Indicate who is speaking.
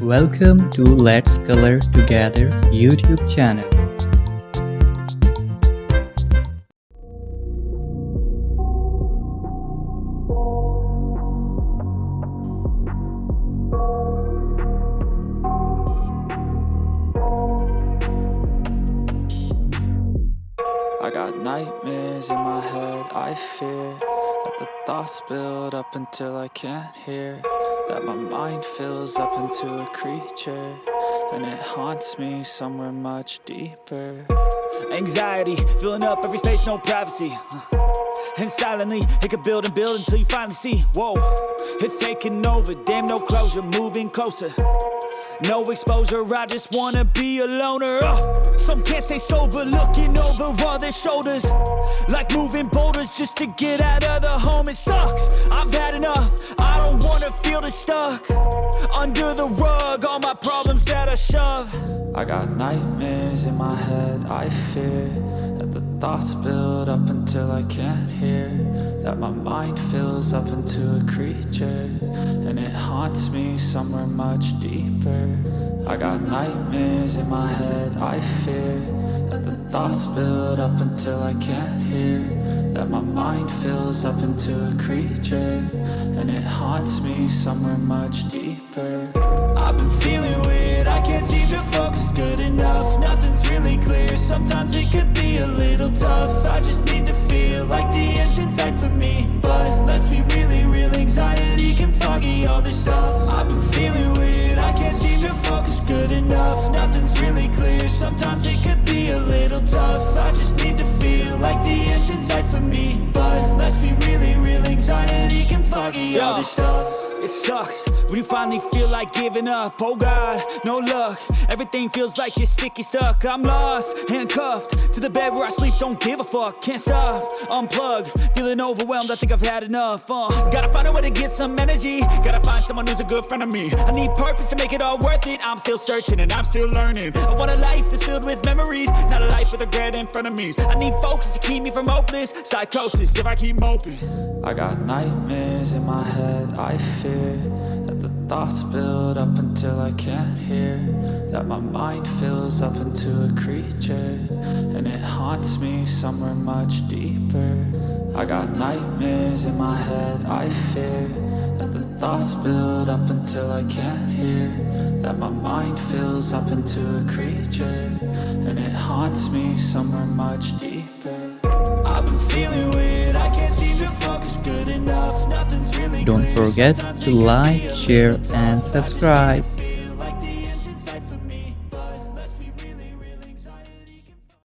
Speaker 1: Welcome to Let's Color Together YouTube channel.
Speaker 2: I got nightmares in my head, I fear that the thoughts build up until I can't hear, that my mind fills up into a creature, and it haunts me somewhere much deeper. Anxiety, filling up every space, no privacy. And silently, it could build and build until you finally see, whoa, it's taking over, damn no closure, moving closer. No exposure, I just wanna be a loner. Some can't stay sober, looking over all their shoulders, like moving boulders just to get out of the home. It sucks, I've had enough, I don't wanna feel the stuck under the rug, all my problems that I shove. I got nightmares in my head, I fear that the thoughts build up until I can't hear, that my mind fills up into a creature, and it haunts me somewhere much deeper. I got nightmares in my head, I fear that the thoughts build up until I can't hear, that my mind fills up into a creature, and it haunts me somewhere much deeper. I've been feeling weird, I can't seem to focus good enough, nothing's really clear, sometimes it could be a little tough. I just need to feel like the end's in sight for me, but let's be really real, anxiety can foggy all this stuff. I've been feeling weird, I can't seem to focus good enough, nothing's really clear, sometimes it could be a little tough. I just need to feel like the end's in sight for me, but let's be really real, anxiety can foggy all this stuff. It sucks when you finally feel like giving up. Oh God, no luck, everything feels like you're sticky stuck. I'm lost, handcuffed to the bed where I sleep, don't give a fuck. Can't stop, unplug, feeling overwhelmed, I think I've had enough. Gotta find a way to get some energy, gotta find someone who's a good friend of me. I need purpose to make it all worth it, I'm still searching and I'm still learning. I want a life that's filled with memories, not a life with regret in front of me. I need focus to keep me from hopeless psychosis if I keep moping. I got nightmares in my head, I fear that the thoughts build up until I can't hear, that my mind fills up into a creature, and it haunts me somewhere much deeper. I got nightmares in my head, I fear that the thoughts build up until I can't hear, that my mind fills up into a creature, and it haunts me somewhere much deeper. I've been feeling weird, I can't seem to focus good enough, nothing's really
Speaker 1: Don't
Speaker 2: clear,
Speaker 1: forget
Speaker 2: sometimes
Speaker 1: to
Speaker 2: it can
Speaker 1: like,
Speaker 2: be a
Speaker 1: share,
Speaker 2: little tough.
Speaker 1: and
Speaker 2: I just need to
Speaker 1: subscribe.